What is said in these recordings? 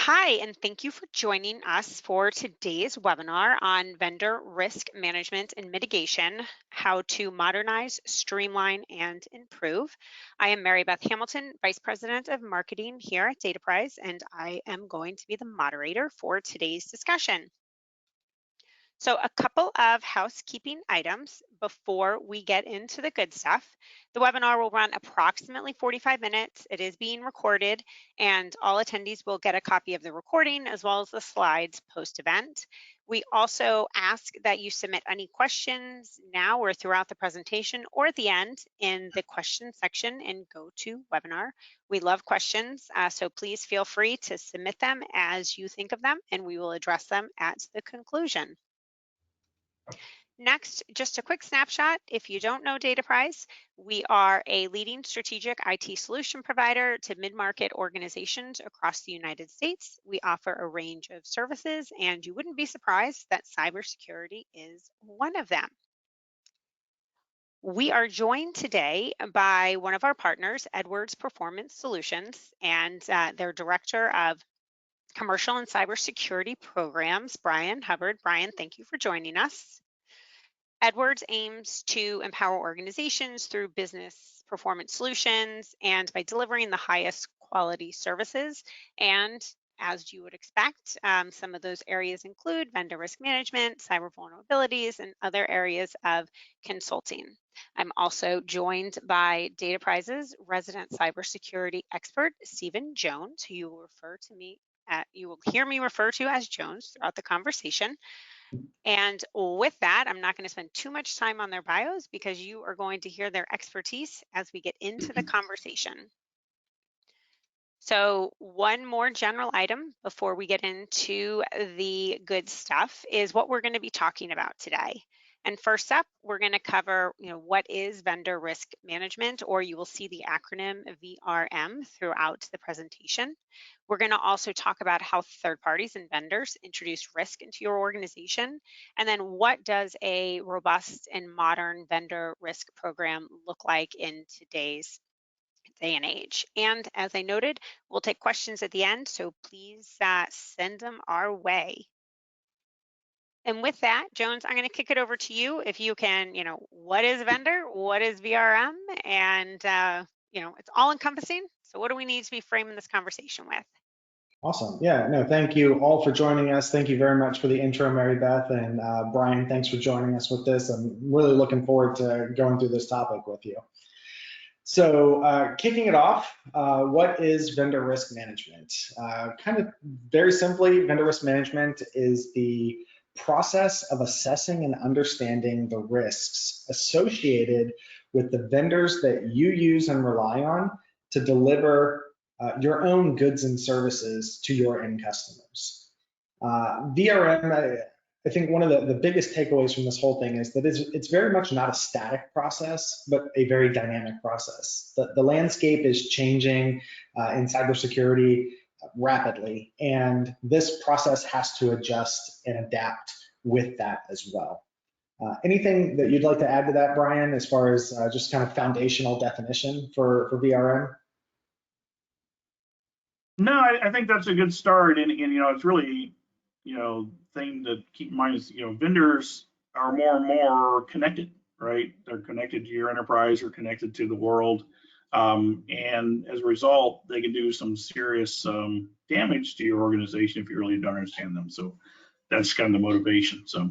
Hi, and thank you for joining us for today's webinar on vendor risk management and mitigation, how to modernize, streamline, and improve. I am Mary Beth Hamilton, Vice President of Marketing here at Dataprise, and I am going to be the moderator for today's discussion. So a couple of housekeeping items before we get into the good stuff. The webinar will run approximately 45 minutes. It is being recorded, and all attendees will get a copy of the recording as well as the slides post-event. We also ask that you submit any questions now or throughout the presentation or at the end in the question section in GoToWebinar. We love questions, so please feel free to submit them as you think of them, and we will address them at the conclusion. Next, just a quick snapshot. If you don't know Dataprise, we are a leading strategic IT solution provider to mid-market organizations across the United States. We offer a range of services, and you wouldn't be surprised that cybersecurity is one of them. We are joined today by one of our partners, Edwards Performance Solutions, and their Director of Commercial and Cybersecurity Programs, Brian Hubbard. Brian, thank you for joining us. Edwards aims to empower organizations through business performance solutions and by delivering the highest quality services. And as you would expect, some of those areas include vendor risk management, cyber vulnerabilities, and other areas of consulting. I'm also joined by Dataprise's resident cybersecurity expert, Stephen Jones, who you will hear me refer to as Jones throughout the conversation. And with that, I'm not going to spend too much time on their bios because you are going to hear their expertise as we get into the conversation. So one more general item before we get into the good stuff is what we're going to be talking about today. And first up, we're going to cover, what is vendor risk management, or you will see the acronym VRM throughout the presentation. We're going to also talk about how third parties and vendors introduce risk into your organization. And then what does a robust and modern vendor risk program look like in today's day and age? And as I noted, we'll take questions at the end, so please send them our way. And with that, Jones, I'm going to kick it over to you. If you can, what is vendor? What is VRM? And, it's all encompassing. So what do we need to be framing this conversation with? Awesome. Yeah, no, thank you all for joining us. Thank you very much for the intro, Mary Beth, and Brian, thanks for joining us with this. I'm really looking forward to going through this topic with you. So kicking it off, what is vendor risk management? Kind of very simply, vendor risk management is the process of assessing and understanding the risks associated with the vendors that you use and rely on to deliver your own goods and services to your end customers. VRM, I think one of the biggest takeaways from this whole thing is that it's very much not a static process, but a very dynamic process. The landscape is changing in cybersecurity rapidly, and this process has to adjust and adapt with that as well. Anything that you'd like to add to that, Brian, as far as just kind of foundational definition for VRM? No, I think that's a good start, and it's really thing to keep in mind is vendors are more and more connected, right? They're connected to your enterprise or connected to the world, and as a result, they can do some serious damage to your organization if you really don't understand them. So that's kind of the motivation. So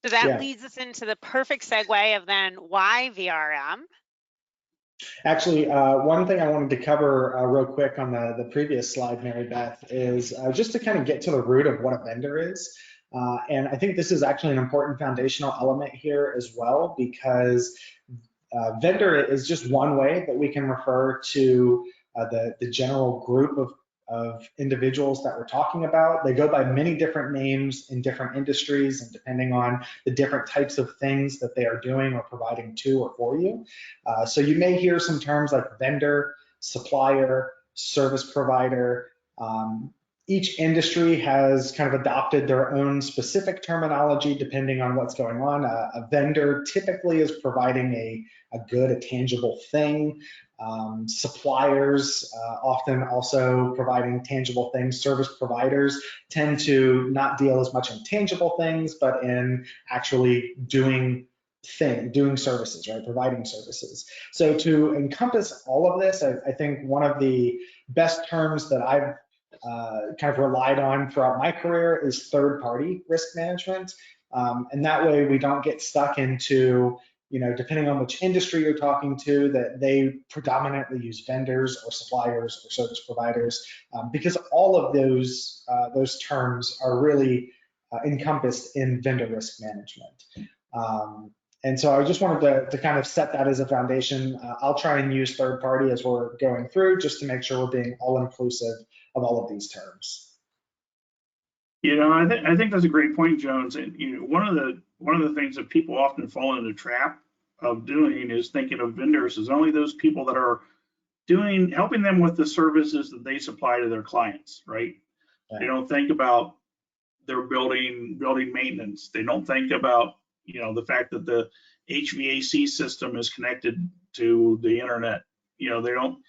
that leads us into the perfect segue of then why VRM. Actually, one thing I wanted to cover real quick on the previous slide, Mary Beth, is just to kind of get to the root of what a vendor is. And I think this is actually an important foundational element here as well, because vendor is just one way that we can refer to the general group of individuals that we're talking about. They go by many different names in different industries and depending on the different types of things that they are doing or providing to or for you. So you may hear some terms like vendor, supplier, service provider, each industry has kind of adopted their own specific terminology depending on what's going on. A vendor typically is providing a good, a tangible thing. Suppliers often also providing tangible things. Service providers tend to not deal as much in tangible things, but in actually doing services, right? Providing services. So to encompass all of this, I think one of the best terms that I've kind of relied on throughout my career is third-party risk management. And that way we don't get stuck into, depending on which industry you're talking to, that they predominantly use vendors or suppliers or service providers, because all of those terms are really encompassed in vendor risk management. And so I just wanted to kind of set that as a foundation. I'll try and use third party as we're going through, just to make sure we're being all inclusive of all of these terms. I think that's a great point, Jones. And one of the things that people often fall into the trap of doing is thinking of vendors as only those people that are helping them with the services that they supply to their clients, right? They don't think about their building maintenance. They don't think about the fact that the HVAC system is connected to the internet. They don't.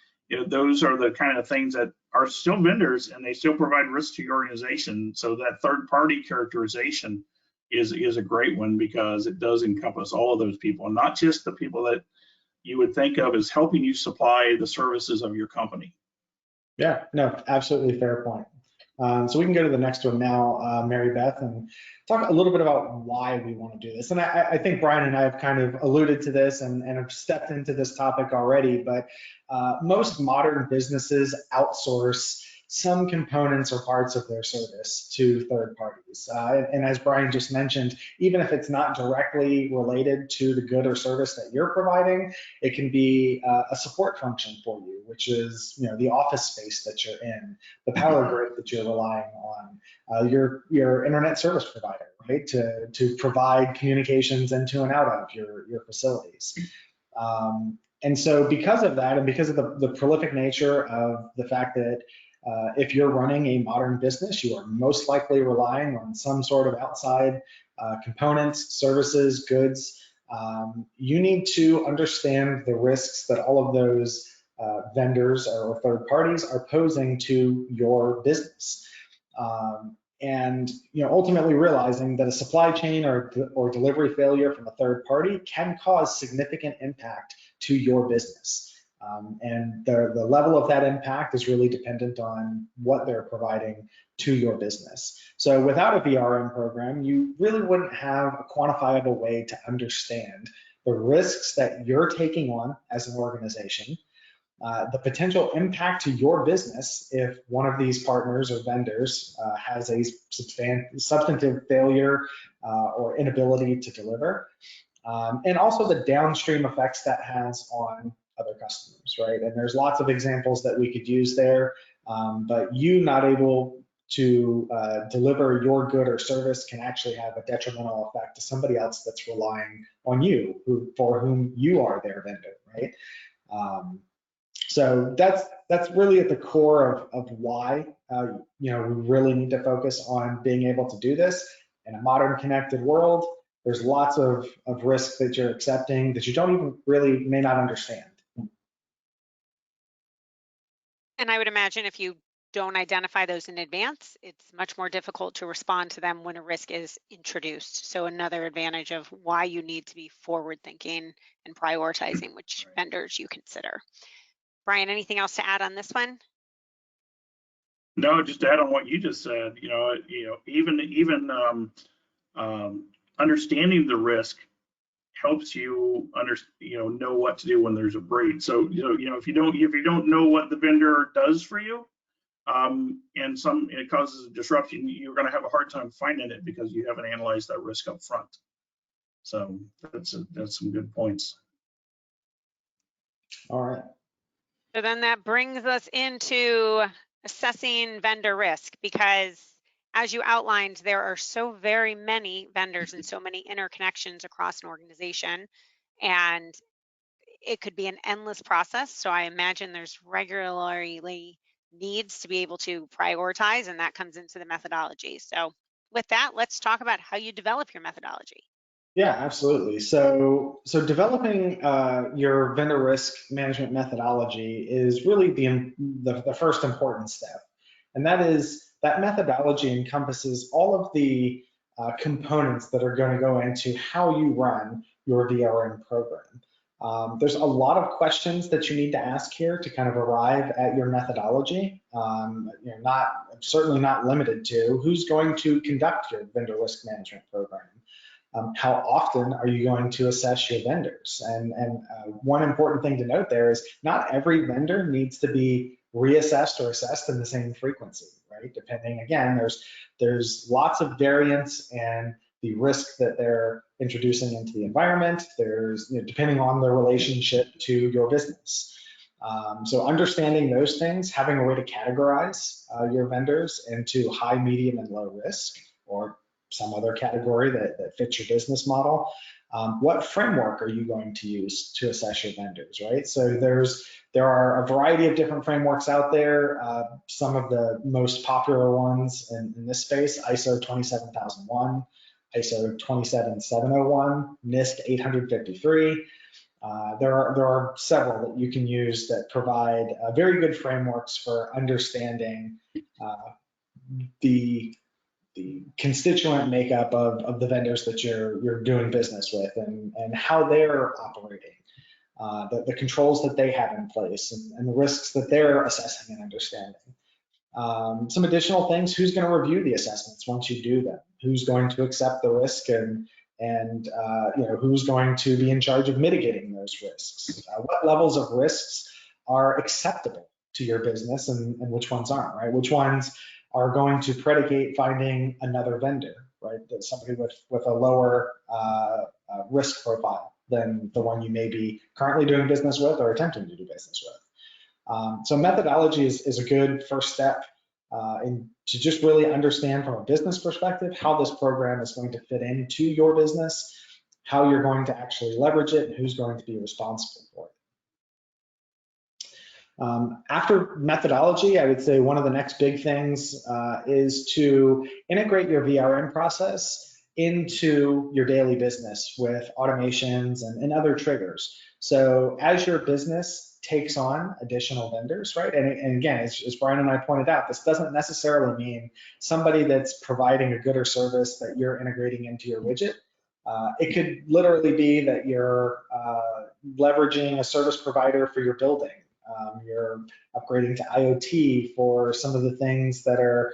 Those are the kind of things that are still vendors, and they still provide risk to your organization. So that third-party characterization is a great one, because it does encompass all of those people, and not just the people that you would think of as helping you supply the services of your company. Yeah, no, absolutely fair point. So we can go to the next one now, Mary Beth, and talk a little bit about why we want to do this. And I think Brian and I have kind of alluded to this and have stepped into this topic already, but most modern businesses outsource some components or parts of their service to third parties. And as Brian just mentioned, even if it's not directly related to the good or service that you're providing, it can be a support function for you, which is the office space that you're in, the power grid that you're relying on, your internet service provider, right, to provide communications into and out of your facilities. And so because of that, and because of the prolific nature of the fact that if you're running a modern business, you are most likely relying on some sort of outside components, services, goods. You need to understand the risks that all of those vendors or third parties are posing to your business. And ultimately realizing that a supply chain or delivery failure from a third party can cause significant impact to your business. And the level of that impact is really dependent on what they're providing to your business. So without a VRM program, you really wouldn't have a quantifiable way to understand the risks that you're taking on as an organization, the potential impact to your business if one of these partners or vendors has a substantive failure or inability to deliver, and also the downstream effects that has on other customers, right? And there's lots of examples that we could use there, but you not able to deliver your good or service can actually have a detrimental effect to somebody else that's relying on you, for whom you are their vendor, right? So that's really at the core of why we really need to focus on being able to do this in a modern connected world. There's lots of risk that you're accepting that you don't even really may not understand. And I would imagine if you don't identify those in advance, it's much more difficult to respond to them when a risk is introduced. So another advantage of why you need to be forward thinking and prioritizing which vendors you consider. Brian, anything else to add on this one? No, just to add on what you just said. Even understanding the risk helps you know what to do when there's a breach. So if you don't know what the vendor does for you, and it causes a disruption, you're going to have a hard time finding it because you haven't analyzed that risk up front. So that's some good points. All right. So then that brings us into assessing vendor risk, because as you outlined, there are so very many vendors and so many interconnections across an organization, and it could be an endless process. So I imagine there's regularly needs to be able to prioritize, and that comes into the methodology. So with that, let's talk about how you develop your methodology. Yeah, absolutely. So developing your vendor risk management methodology is really the first important step, and that is that methodology encompasses all of the components that are going to go into how you run your VRM program. There's a lot of questions that you need to ask here to kind of arrive at your methodology. Certainly not limited to who's going to conduct your vendor risk management program. How often are you going to assess your vendors? And one important thing to note there is not every vendor needs to be reassessed or assessed in the same frequency, right? Depending, again, there's lots of variance and the risk that they're introducing into the environment. There's, depending on their relationship to your business. So understanding those things, having a way to categorize your vendors into high, medium, and low risk, or some other category that fits your business model. What framework are you going to use to assess your vendors, right? So there are a variety of different frameworks out there. Some of the most popular ones in this space: ISO 27001, ISO 27701, NIST 853. There are several that you can use that provide very good frameworks for understanding the constituent makeup of the vendors that you're doing business with, and how they're operating, the controls that they have in place, and the risks that they're assessing and understanding. Some additional things: who's going to review the assessments once you do them? Who's going to accept the risk, and who's going to be in charge of mitigating those risks? What levels of risks are acceptable to your business, and which ones aren't, right? Which ones are going to predicate finding another vendor, right? That's somebody with a lower risk profile than the one you may be currently doing business with or attempting to do business with. So methodology is a good first step to just really understand from a business perspective how this program is going to fit into your business, how you're going to actually leverage it, and who's going to be responsible for it. After methodology, I would say one of the next big things is to integrate your VRM process into your daily business with automations and other triggers. So as your business takes on additional vendors, right? And again, as Brian and I pointed out, this doesn't necessarily mean somebody that's providing a good or service that you're integrating into your widget. It could literally be that you're leveraging a service provider for your building. You're upgrading to IoT for some of the things that are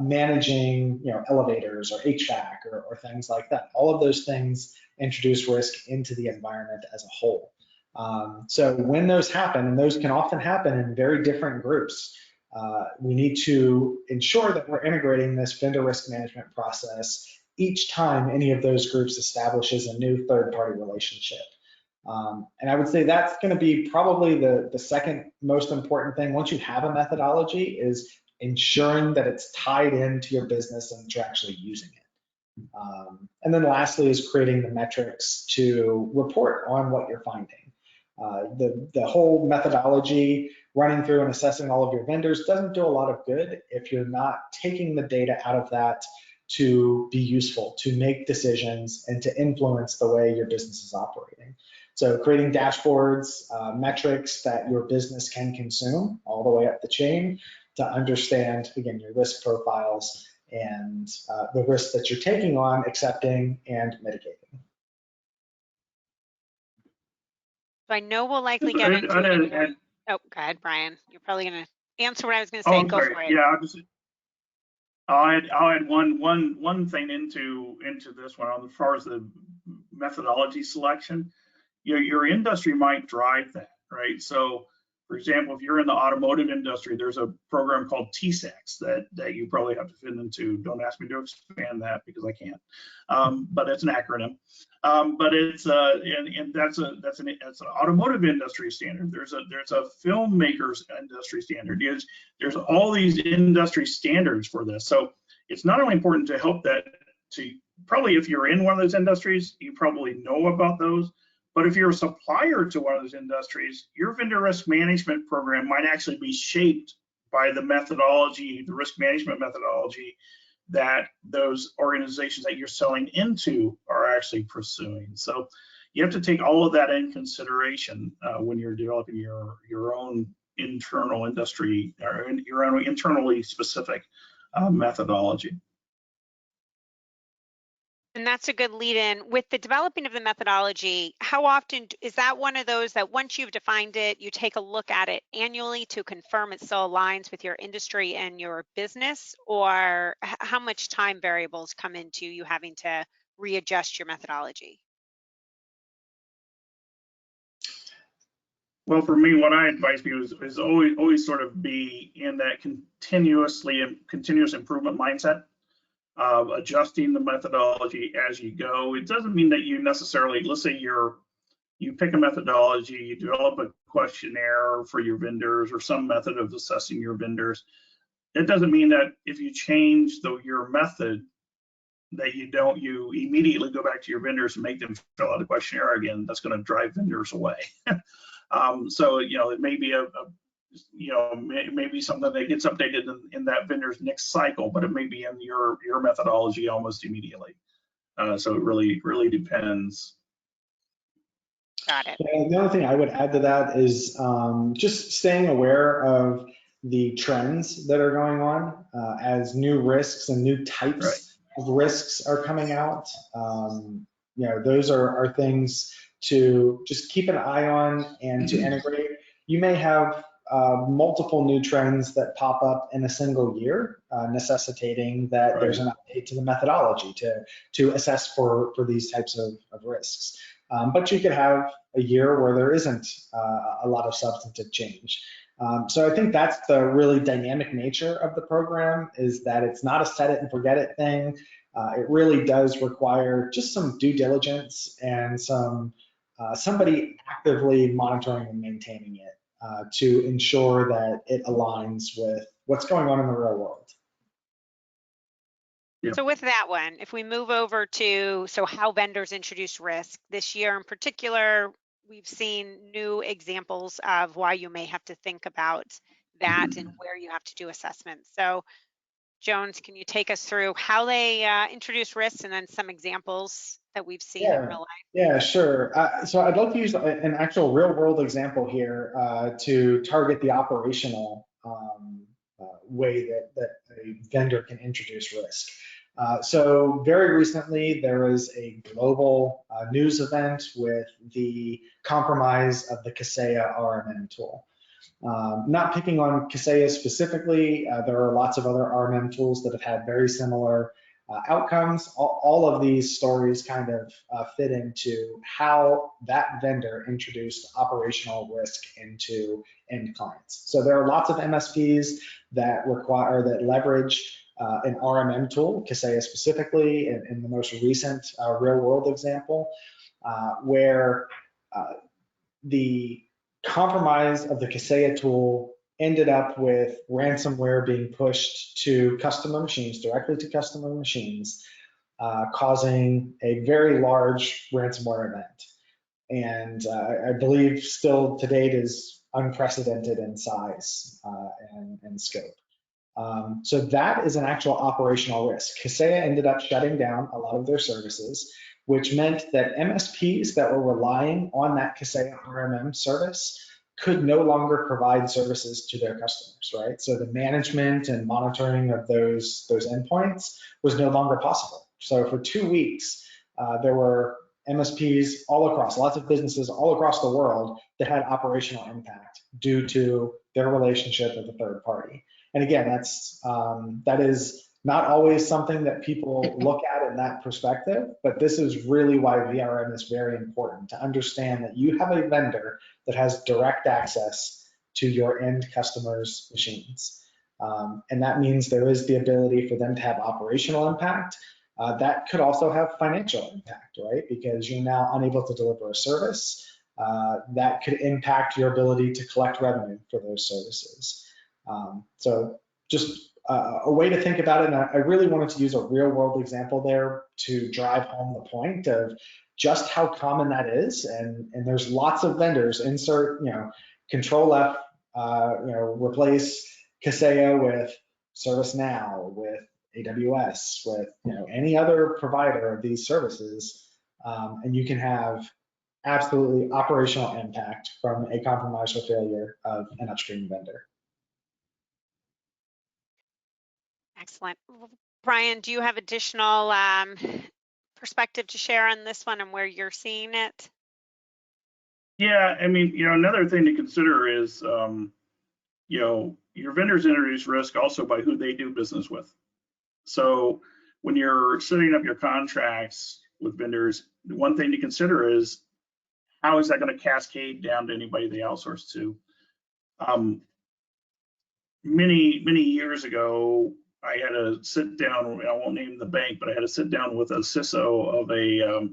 managing, elevators or HVAC or things like that. All of those things introduce risk into the environment as a whole. So when those happen, and those can often happen in very different groups, we need to ensure that we're integrating this vendor risk management process each time any of those groups establishes a new third-party relationship. And I would say that's going to be probably the second most important thing once you have a methodology, is ensuring that it's tied into your business and that you're actually using it. And then lastly is creating the metrics to report on what you're finding. The whole methodology, running through and assessing all of your vendors, doesn't do a lot of good if you're not taking the data out of that to be useful, to make decisions, and to influence the way your business is operating. So creating dashboards, metrics that your business can consume all the way up the chain to understand, again, your risk profiles and the risks that you're taking on, accepting, and mitigating. So I know we'll likely get into it. Oh, go ahead, Brian. You're probably going to answer what I was going to say. Go for it. Yeah, I'll add one thing into this one as far as the methodology selection. Your industry might drive that, right? So, for example, if you're in the automotive industry, there's a program called TSAX that you probably have to fit into. Don't ask me to expand that because I can't. But it's an acronym. But it's and that's an automotive industry standard. There's a filmmakers industry standard. There's all these industry standards for this. So it's not only important to help that probably if you're in one of those industries, you probably know about those. But if you're a supplier to one of those industries, your vendor risk management program might actually be shaped by the methodology, the risk management methodology that those organizations that you're selling into are actually pursuing. So you have to take all of that in consideration when you're developing your own internal industry or your own internally specific methodology. And that's a good lead in. With the developing of the methodology, how often is that one of those that once you've defined it, you take a look at it annually to confirm it still aligns with your industry and your business? Or how much time variables come into you having to readjust your methodology? Well, for me, what I advise people is always sort of be in that continuous improvement mindset of adjusting the methodology as you go. It doesn't mean that you necessarily, let's say you pick a methodology, you develop a questionnaire for your vendors or some method of assessing your vendors. It doesn't mean that if you change your method that you immediately go back to your vendors and make them fill out a questionnaire again. That's going to drive vendors away. So, it may be maybe something that gets updated in that vendor's next cycle, but it may be in your methodology almost immediately. So it really depends. Got it. Yeah, the only thing I would add to that is just staying aware of the trends that are going on as new risks and new types of risks are coming out. Those are things to just keep an eye on and to integrate. You may have multiple new trends that pop up in a single year, necessitating that there's an update to the methodology to assess for these types of risks. But you could have a year where there isn't a lot of substantive change. So I think that's the really dynamic nature of the program, is that it's not a set it and forget it thing. It really does require just some due diligence and somebody actively monitoring and maintaining it to ensure that it aligns with what's going on in the real world. Yep. So with that one, if we move over to how vendors introduce risk this year in particular, we've seen new examples of why you may have to think about that and where you have to do assessments. So Jones, can you take us through how they introduce risks and then some examples that we've seen in real life? Yeah, sure. So I'd like to use an actual real world example here to target the operational way that a vendor can introduce risk. So very recently, there was a global news event with the compromise of the Kaseya RMM tool. Not picking on Kaseya specifically, there are lots of other RMM tools that have had very similar outcomes. All of these stories kind of fit into how that vendor introduced operational risk into end clients. So there are lots of MSPs that leverage an RMM tool, Kaseya specifically, in the most recent real world example, where the compromise of the Kaseya tool ended up with ransomware being pushed to customer machines, directly to customer machines, causing a very large ransomware event. And I believe still to date is unprecedented in size and scope. So that is an actual operational risk. Kaseya ended up shutting down a lot of their services, which meant that MSPs that were relying on that Kaseya RMM service could no longer provide services to their customers, right? So the management and monitoring of those endpoints was no longer possible. So for 2 weeks, there were MSPs all across, lots of businesses all across the world that had operational impact due to their relationship with a third party. And again, that is not always something that people look at in that perspective, but this is really why VRM is very important, to understand that you have a vendor that has direct access to your end customers' machines. And that means there is the ability for them to have operational impact. That could also have financial impact, right? Because you're now unable to deliver a service that could impact your ability to collect revenue for those services. So just a way to think about it, and I really wanted to use a real world example there to drive home the point of just how common that is. And there's lots of vendors, insert, Control F, replace Kaseya with ServiceNow, with AWS, with any other provider of these services, and you can have absolutely operational impact from a compromise or failure of an upstream vendor. Excellent. Brian, do you have additional perspective to share on this one and where you're seeing it? Yeah, I mean, another thing to consider is, your vendors introduce risk also by who they do business with. So when you're setting up your contracts with vendors, one thing to consider is how is that going to cascade down to anybody they outsource to? Many years ago, I had a sit down, I won't name the bank, but I had a sit down with a CISO of a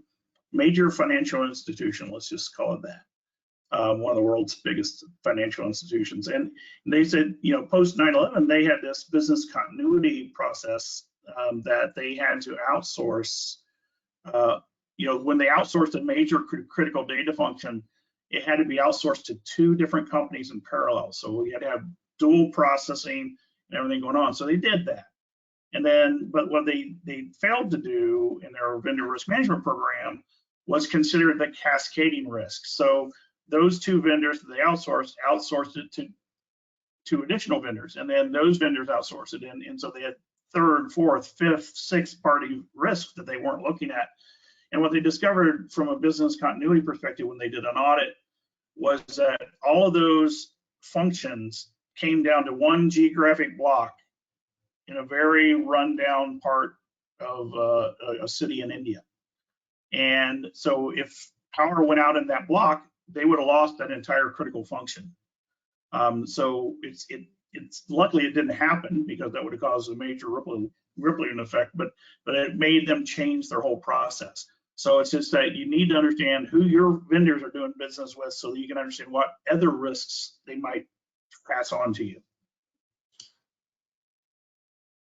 major financial institution, let's just call it that. One of the world's biggest financial institutions. And they said, post 9/11, they had this business continuity process that they had to outsource. When they outsourced a major critical data function, it had to be outsourced to 2 different companies in parallel. So we had to have dual processing and everything going on. So they did that. And then, but what they failed to do in their vendor risk management program was consider the cascading risk. So those 2 vendors that they outsourced it to additional vendors, and then those vendors outsourced it, and so they had 3rd, 4th, 5th, 6th party risk that they weren't looking at. And what they discovered from a business continuity perspective when they did an audit was that all of those functions came down to one geographic block in a very rundown part of a city in India. And so if power went out in that block, they would have lost that entire critical function. So it's luckily it didn't happen, because that would have caused a major rippling effect, but it made them change their whole process. So it's just that you need to understand who your vendors are doing business with, so that you can understand what other risks they might pass on to you.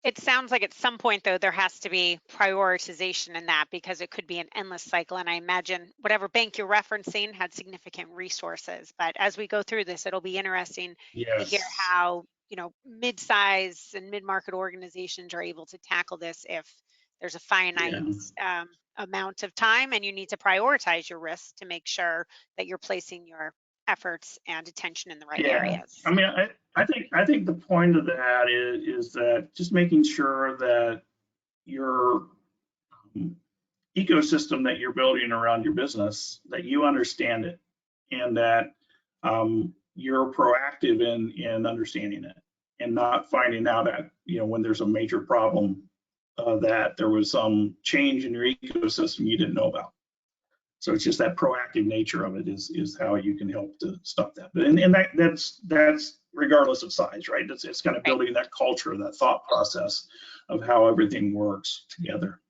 It sounds like at some point, though, there has to be prioritization in that, because it could be an endless cycle. And I imagine whatever bank you're referencing had significant resources. But as we go through this, it'll be interesting to hear how, mid-size and mid-market organizations are able to tackle this if there's a finite amount of time and you need to prioritize your risks to make sure that you're placing your efforts and attention in the right areas. I mean, I think the point of that is that just making sure that your ecosystem that you're building around your business, that you understand it, and that you're proactive in understanding it, and not finding out at when there's a major problem that there was some change in your ecosystem you didn't know about. So it's just that proactive nature of it is how you can help to stop that. But and that's regardless of size, right? It's kind of building that culture, that thought process of how everything works together.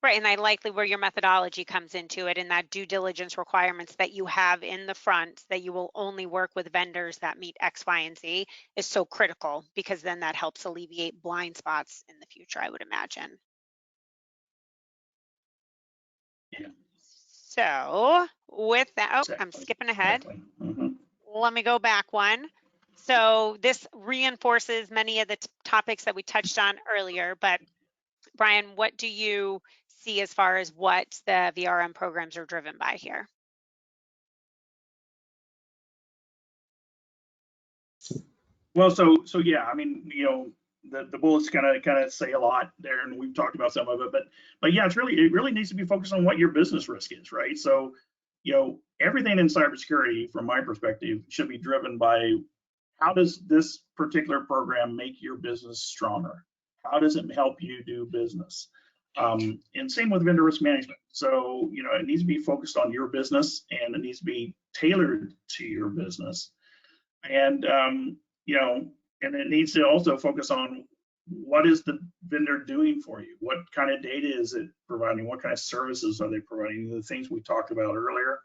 Right, and I likely where your methodology comes into it, and that due diligence requirements that you have in the front, that you will only work with vendors that meet X, Y, and Z, is so critical, because then that helps alleviate blind spots in the future, I would imagine. Yeah. So with that, I'm skipping ahead. Let me go back one. So this reinforces many of the topics that we touched on earlier, but Brian, what do you see as far as what the VRM programs are driven by here? Well, so yeah, I mean, the bullets kind of say a lot there, and we've talked about some of it, but yeah, it really needs to be focused on what your business risk is, right? So, everything in cybersecurity, from my perspective, should be driven by how does this particular program make your business stronger? How does it help you do business? And same with vendor risk management. So, it needs to be focused on your business, and it needs to be tailored to your business. And, and it needs to also focus on what is the vendor doing for you? What kind of data is it providing? What kind of services are they providing? The things we talked about earlier.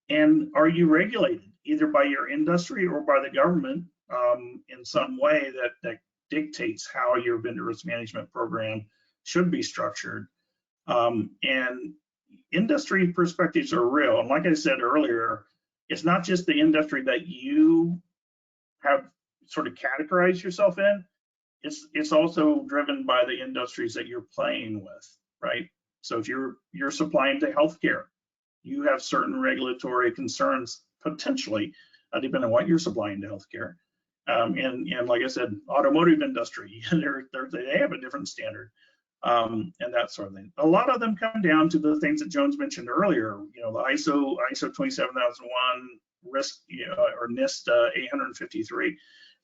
And are you regulated either by your industry or by the government in some way that dictates how your vendor risk management program should be structured? And industry perspectives are real. And like I said earlier, it's not just the industry that you have sort of categorize yourself in, it's also driven by the industries that you're playing with, right? So if you're supplying to healthcare, you have certain regulatory concerns potentially, depending on what you're supplying to healthcare. And like I said, automotive industry, they have a different standard, and that sort of thing. A lot of them come down to the things that Jones mentioned earlier. You know, the ISO 27001 risk, or NIST 853.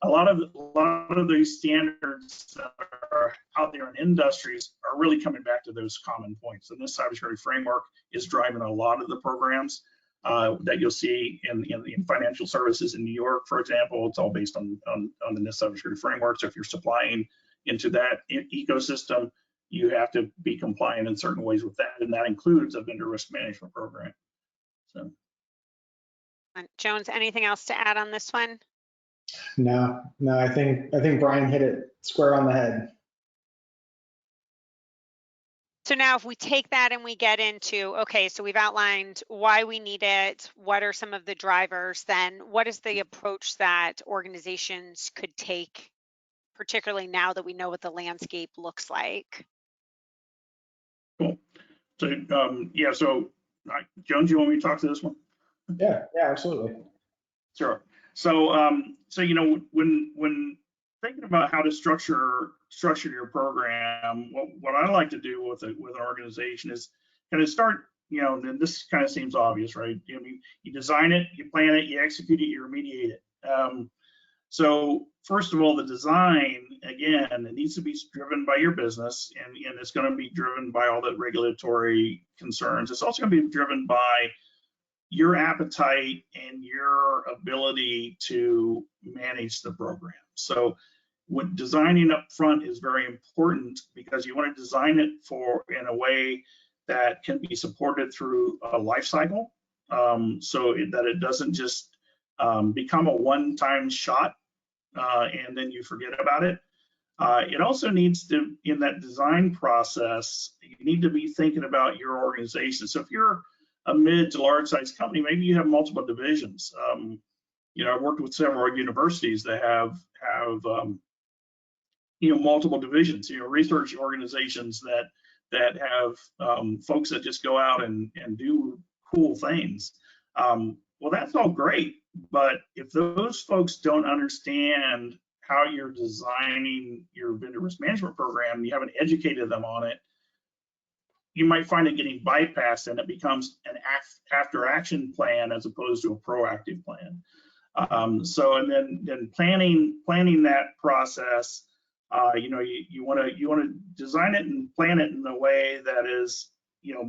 A lot of these standards that are out there in industries are really coming back to those common points. And this cybersecurity framework is driving a lot of the programs that you'll see in financial services in New York, for example. It's all based on the NIST cybersecurity framework. So if you're supplying into that ecosystem, you have to be compliant in certain ways with that, and that includes a vendor risk management program. So, Jones, anything else to add on this one? No, I think Brian hit it square on the head. So now if we take that and we get into, okay, so we've outlined why we need it, what are some of the drivers, then what is the approach that organizations could take, particularly now that we know what the landscape looks like? cool. So, yeah, so Jones, you want me to talk to this one? Yeah, absolutely. Sure. So, when thinking about how to structure your program, what I like to do with an organization is kind of start, and this kind of seems obvious, right? I mean, you design it, you plan it, you execute it, you remediate it. So first of all, the design, again, it needs to be driven by your business, and it's going to be driven by all the regulatory concerns. It's also going to be driven by your appetite and your ability to manage the program. So when designing up front is very important, because you want to design it in a way that can be supported through a life cycle, so that it doesn't just become a one-time shot and then you forget about it. It also needs to, in that design process, you need to be thinking about your organization. So if you're a mid to large size company, maybe you have multiple divisions. I've worked with several universities that have multiple divisions, research organizations that have folks that just go out and do cool things. Well, that's all great, but if those folks don't understand how you're designing your vendor risk management program, you haven't educated them on it, you might find it getting bypassed and it becomes an after action plan as opposed to a proactive plan. And then planning that process, you want to design it and plan it in a way that is,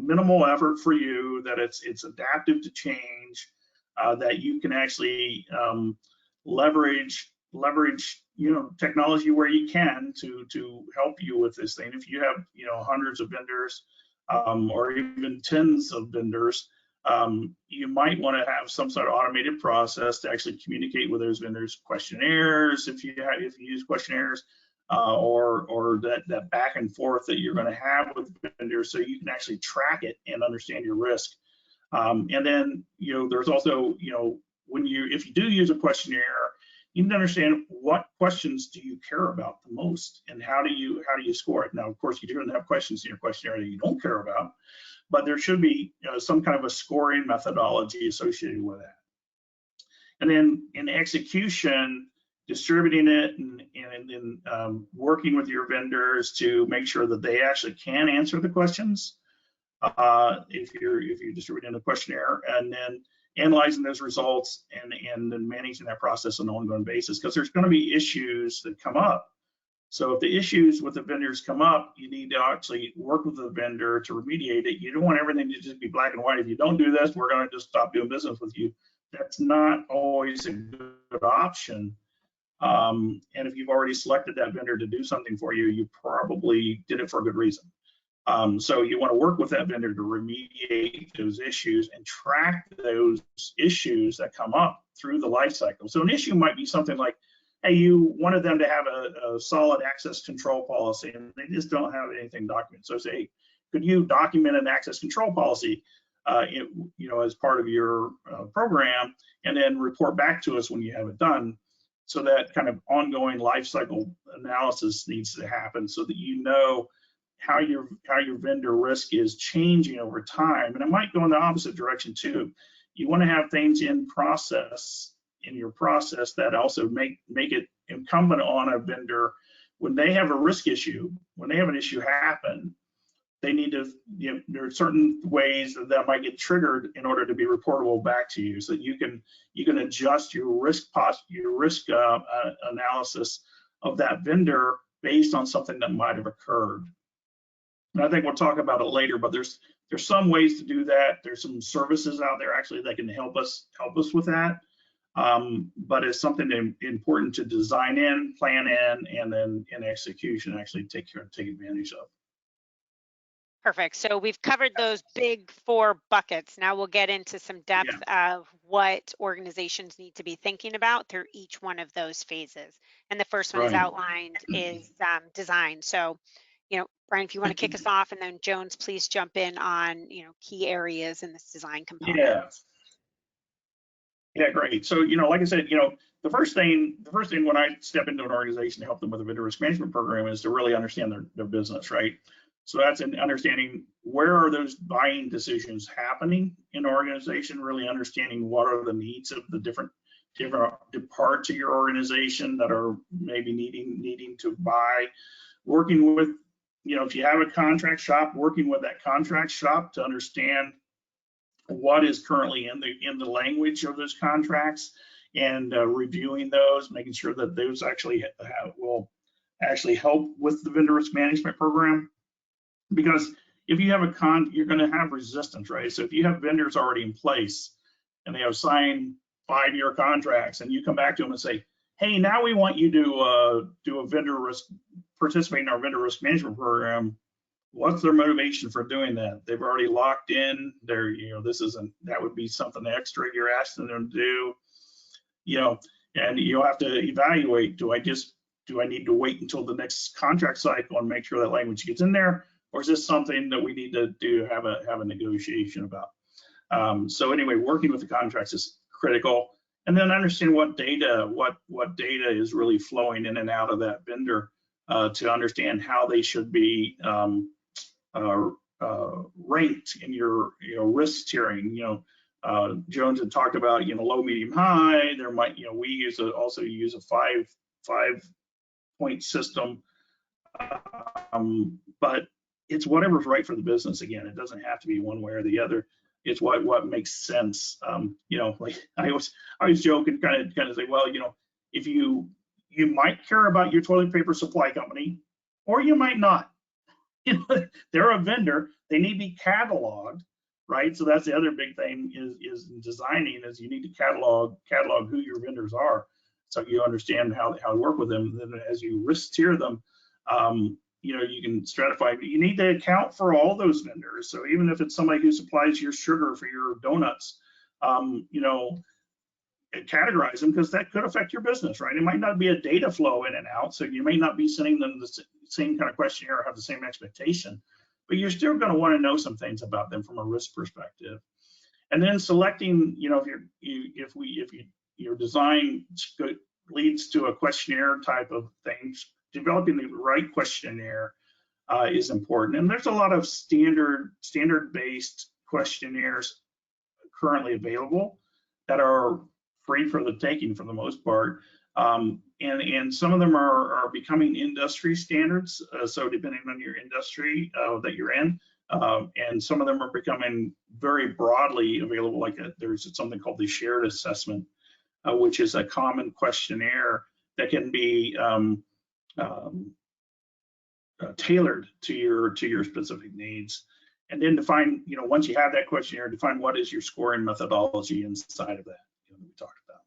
minimal effort for you, that it's adaptive to change, that you can actually leverage technology where you can to help you with this thing. If you have hundreds of vendors or even tens of vendors, you might want to have some sort of automated process to actually communicate with those vendors, questionnaires if you use questionnaires, or that back and forth that you're going to have with vendors, so you can actually track it and understand your risk. And then there's also if you do use a questionnaire, you need to understand what questions do you care about the most, and how do you score it. Now, of course, you don't have questions in your questionnaire that you don't care about, but there should be some kind of a scoring methodology associated with that. And then in execution, distributing it and working with your vendors to make sure that they actually can answer the questions if you're distributing a questionnaire, and then analyzing those results and then managing that process on an ongoing basis, because there's going to be issues that come up. So if the issues with the vendors come up, you need to actually work with the vendor to remediate it. You don't want everything to just be black and white. If you don't do this, we're going to just stop doing business with you. That's not always a good option. And if you've already selected that vendor to do something for you, you probably did it for a good reason. So you want to work with that vendor to remediate those issues and track those issues that come up through the life cycle. So an issue might be something like, hey, you wanted them to have a solid access control policy, and they just don't have anything documented. So say, could you document an access control policy, as part of your program, and then report back to us when you have it done? So that kind of ongoing life cycle analysis needs to happen so that you know how your vendor risk is changing over time. And it might go in the opposite direction too. You want to have things in your process that also make it incumbent on a vendor when they have a risk issue, when they have an issue happen, they need to, there are certain ways that might get triggered in order to be reportable back to you, so that you can adjust your risk analysis of that vendor based on something that might have occurred. And I think we'll talk about it later, but there's some ways to do that. There's some services out there actually that can help us with that. But it's something important to design in, plan in, and then in execution actually take advantage of. Perfect. So we've covered those big 4 buckets. Now we'll get into some depth of what organizations need to be thinking about through each one of those phases. And the first one is outlined is design. So, Brian, if you want to kick us off, and then Jones, please jump in on, key areas in this design component. Yeah, great. So, like I said, the first thing when I step into an organization to help them with a vendor risk management program is to really understand their business, right? So that's in understanding where are those buying decisions happening in an organization, really understanding what are the needs of the different parts of your organization that are maybe needing to buy, working with, if you have a contract shop, working with that contract shop to understand what is currently in the language of those contracts, and reviewing those, making sure that those actually will help with the vendor risk management program. Because if you have you're going to have resistance, right? So if you have vendors already in place and they have signed 5-year contracts, and you come back to them and say, hey, now we want you to do a participate in our vendor risk management program. What's their motivation for doing that? They've already locked in their, that would be something extra you're asking them to do, and you'll have to evaluate, do I need to wait until the next contract cycle and make sure that language gets in there? Or is this something that we need to have a negotiation about? So anyway, working with the contracts is critical, and then understand what data is really flowing in and out of that vendor to understand how they should be ranked in your risk tiering. Jones had talked about low, medium, high. There might we also use a five-point system, but it's whatever's right for the business. Again, it doesn't have to be one way or the other. It's what makes sense. Like I always joke and kind of say, well, if you might care about your toilet paper supply company, or you might not. They're a vendor. They need to be cataloged, right? So that's the other big thing is designing, is you need to catalog who your vendors are, so you understand how to work with them. And then as you risk tier them, you can stratify. You need to account for all those vendors. So even if it's somebody who supplies your sugar for your donuts, categorize them, because that could affect your business, right? It might not be a data flow in and out, so you may not be sending them the same kind of questionnaire or have the same expectation, but you're still going to want to know some things about them from a risk perspective. And then selecting, if your design leads to a questionnaire type of things, developing the right questionnaire is important. And there's a lot of standard-based questionnaires currently available that are free for the taking for the most part. And some of them are becoming industry standards. So depending on your industry that you're in, and some of them are becoming very broadly available. Like there's something called the shared assessment, which is a common questionnaire that can be tailored to your specific needs. And then define, once you have that questionnaire, define what is your scoring methodology inside of that we talked about.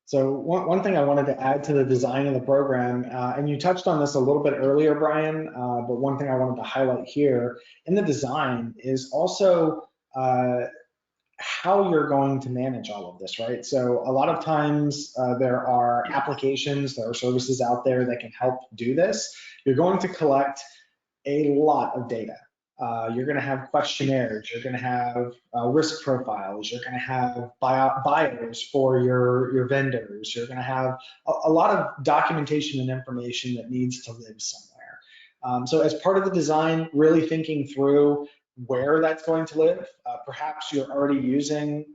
So one thing I wanted to add to the design of the program, and you touched on this a little bit earlier, Brian, but one thing I wanted to highlight here in the design is also how you're going to manage all of this, right? So a lot of times there are applications, there are services out there that can help do this. You're going to collect a lot of data. You're going to have questionnaires. You're going to have risk profiles. You're going to have bios for your vendors. You're going to have a lot of documentation and information that needs to live somewhere. So as part of the design, really thinking through where that's going to live. Perhaps you're already using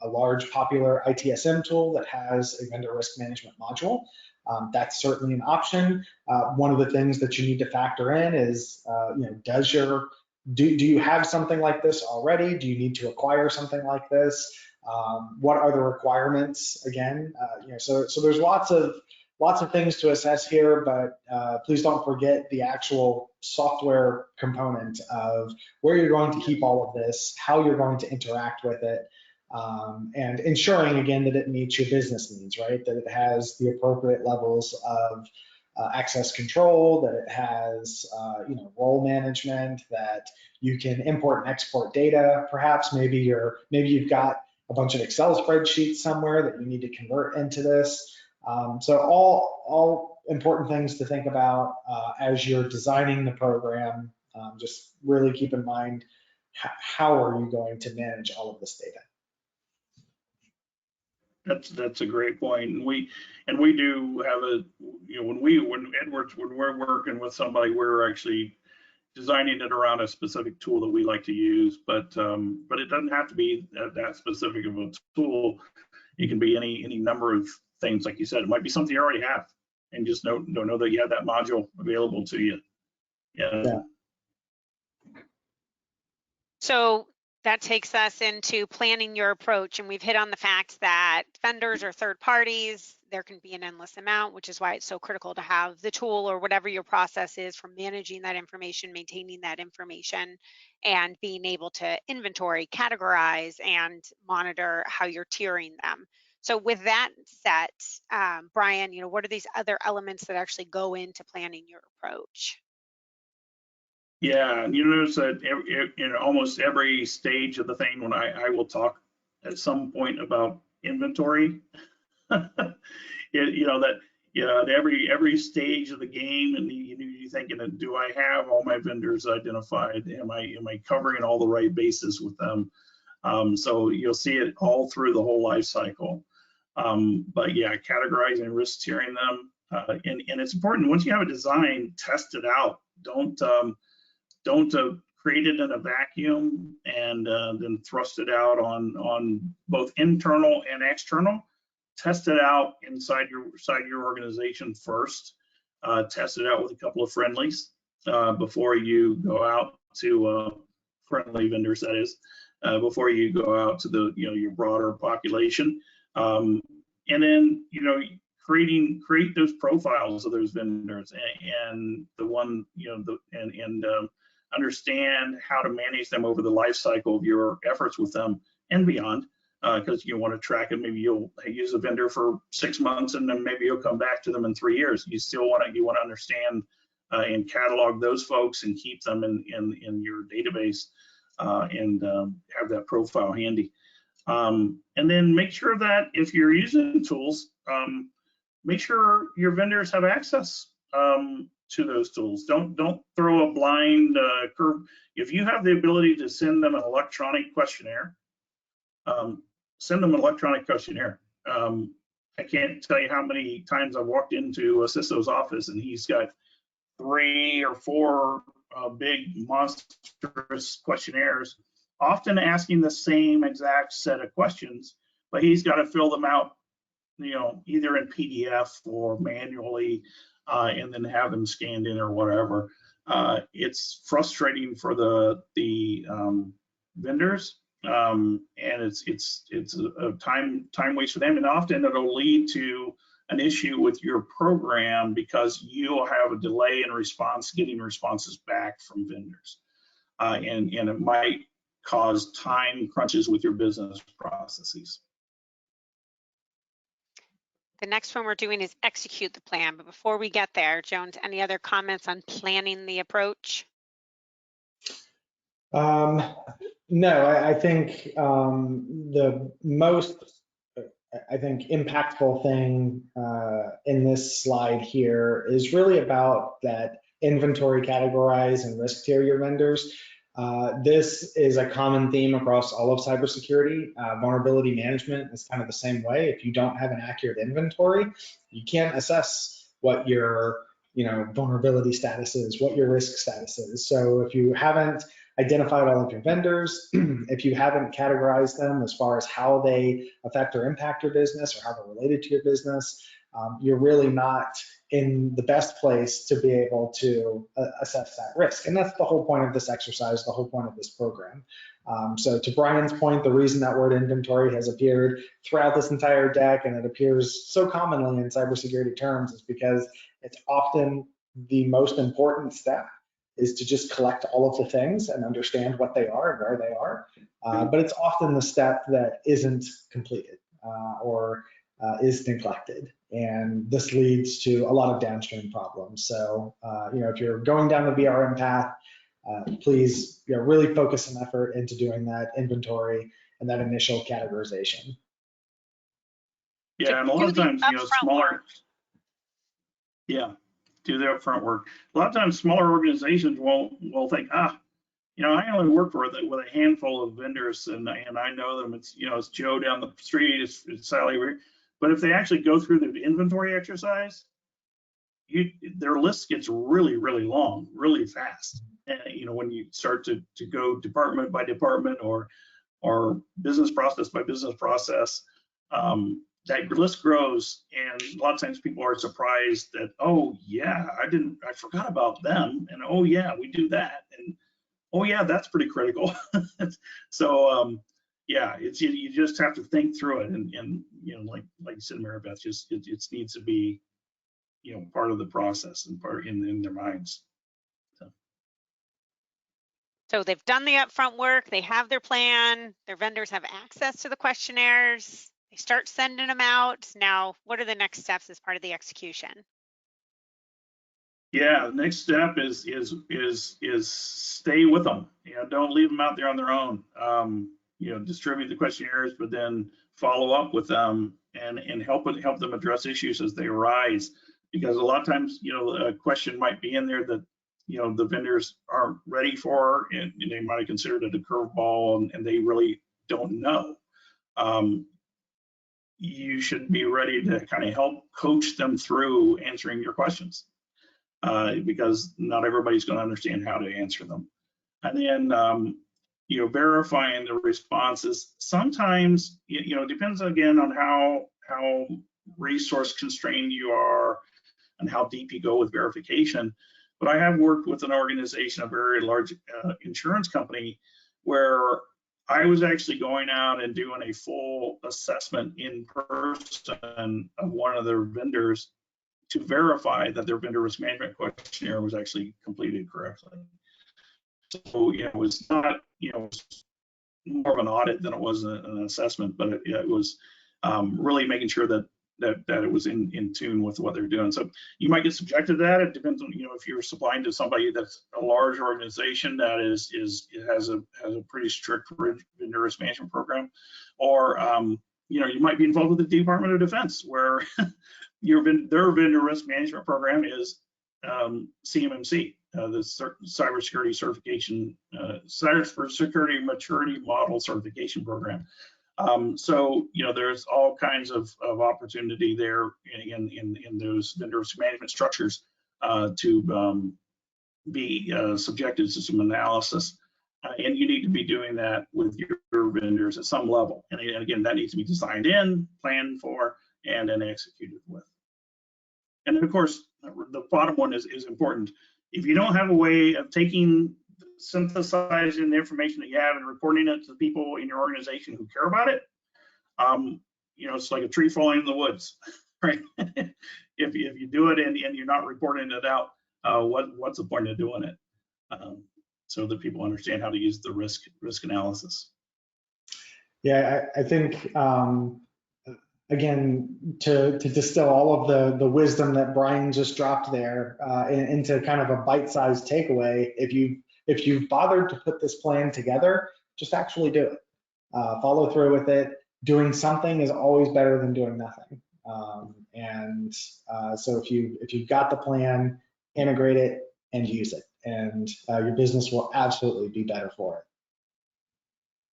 a large popular ITSM tool that has a vendor risk management module. That's certainly an option. One of the things that you need to factor in is, do you have something like this already? Do you need to acquire something like this? What are the requirements again? So there's lots of things to assess here, but please don't forget the actual software component of where you're going to keep all of this, how you're going to interact with it, and ensuring again that it meets your business needs, right? That it has the appropriate levels of access control, that it has role management, that you can import and export data. Perhaps maybe you've got a bunch of Excel spreadsheets somewhere that you need to convert into this. So all important things to think about as you're designing the program. Just really keep in mind how are you going to manage all of this data. That's a great point, and we do have when we're working with somebody, we're actually designing it around a specific tool that we like to use, but it doesn't have to be that specific of a tool. It can be any number of things, like you said. It might be something you already have, and just don't know that you have that module available to you. Yeah. So that takes us into planning your approach, and we've hit on the fact that vendors or third parties, there can be an endless amount, which is why it's so critical to have the tool or whatever your process is for managing that information, maintaining that information, and being able to inventory, categorize, and monitor how you're tiering them. So with that set, Brian, what are these other elements that actually go into planning your approach? Yeah, and you notice that in almost every stage of the thing, when I will talk at some point about inventory, at every stage of the game, and you're thinking, do I have all my vendors identified? Am I covering all the right bases with them? So you'll see it all through the whole life cycle. But yeah, categorizing and risk tiering them, and it's important once you have a design, test it out. Don't create it in a vacuum and then thrust it out on both internal and external. Test it out inside your organization first. Test it out with a couple of friendlies before you go out to friendly vendors, that is, before you go out to the your broader population. And then create those profiles of those vendors and the one understand how to manage them over the life cycle of your efforts with them and beyond, because you want to track it. Maybe you'll use a vendor for 6 months and then maybe you'll come back to them in 3 years. You want to understand and catalog those folks and keep them in your database and have that profile handy. And then make sure that if you're using tools, make sure your vendors have access to those tools. Don't throw a blind curve. If you have the ability to send them an electronic questionnaire, send them an electronic questionnaire. I can't tell you how many times I've walked into a CISO's office and he's got 3 or 4 big monstrous questionnaires, often asking the same exact set of questions, but he's got to fill them out, either in PDF or manually, and then have them scanned in or whatever. It's frustrating for the vendors, and it's a time waste for them, and often it'll lead to an issue with your program because you'll have a delay in response, getting responses back from vendors, and it might cause time crunches with your business processes. The next one we're doing is execute the plan. But before we get there, Jones, any other comments on planning the approach? No, I think the most, impactful thing in this slide here is really about that inventory, categorize, and risk tier your vendors. This is a common theme across all of cybersecurity. Vulnerability management is kind of the same way. If you don't have an accurate inventory, you can't assess what your vulnerability status is, what your risk status is. So if you haven't identified all of your vendors, if you haven't categorized them as far as how they affect or impact your business or how they're related to your business, you're really not in the best place to be able to assess that risk. And that's the whole point of this exercise, the whole point of this program. So to Brian's point, the reason that word inventory has appeared throughout this entire deck and it appears so commonly in cybersecurity terms is because it's often the most important step is to just collect all of the things and understand what they are and where they are. But it's often the step that isn't completed or is neglected. And this leads to a lot of downstream problems. So, if you're going down the VRM path, please really focus some effort into doing that inventory and that initial categorization. Yeah, and a lot of times, smaller, do the upfront work. A lot of times smaller organizations will think, I only work with a handful of vendors and I know them. It's, it's Joe down the street, it's Sally. But if they actually go through the inventory exercise, their list gets really, really long, really fast. And, when you start to go department by department or business process by business process, that list grows, and a lot of times people are surprised that, oh yeah, I forgot about them, and oh yeah, we do that, and oh yeah, that's pretty critical. So you just have to think through it, and like you said, Mary Beth, it needs to be part of the process and part in their minds. So they've done the upfront work, they have their plan, their vendors have access to the questionnaires, they start sending them out. Now, what are the next steps as part of the execution? Yeah, the next step is stay with them. Don't leave them out there on their own. Distribute the questionnaires, but then follow up with them and help them address issues as they arise. Because a lot of times, a question might be in there that the vendors aren't ready for, and they might have considered it a curveball, and they really don't know. You should be ready to kind of help coach them through answering your questions, because not everybody's going to understand how to answer them. And then verifying the responses. Sometimes it depends again on how resource constrained you are and how deep you go with verification. But I have worked with an organization, a very large insurance company, where I was actually going out and doing a full assessment in person of one of their vendors to verify that their vendor risk management questionnaire was actually completed correctly. So it was not, more of an audit than it was an assessment, but it was really making sure that it was in tune with what they're doing. So you might get subjected to that. It depends on, if you're supplying to somebody that's a large organization that has a pretty strict vendor risk management program, or you might be involved with the Department of Defense, where their vendor risk management program is CMMC, the Cybersecurity Certification, Cybersecurity Maturity Model Certification Program. So there's all kinds of opportunity there in those vendor risk management structures to be subjected to some analysis, and you need to be doing that with your vendors at some level. And again, that needs to be designed in, planned for, and then executed with. And then of course, the bottom one is important. If you don't have a way of synthesizing the information that you have and reporting it to the people in your organization who care about it, it's like a tree falling in the woods, right? If you do it and you're not reporting it out, what's the point of doing it? So that people understand how to use the risk analysis. Yeah, I think again, to distill all of the wisdom that Brian just dropped there into kind of a bite-sized takeaway, if you've bothered to put this plan together, just actually do it. Follow through with it. Doing something is always better than doing nothing. So if you've got the plan, integrate it and use it. and your business will absolutely be better for it.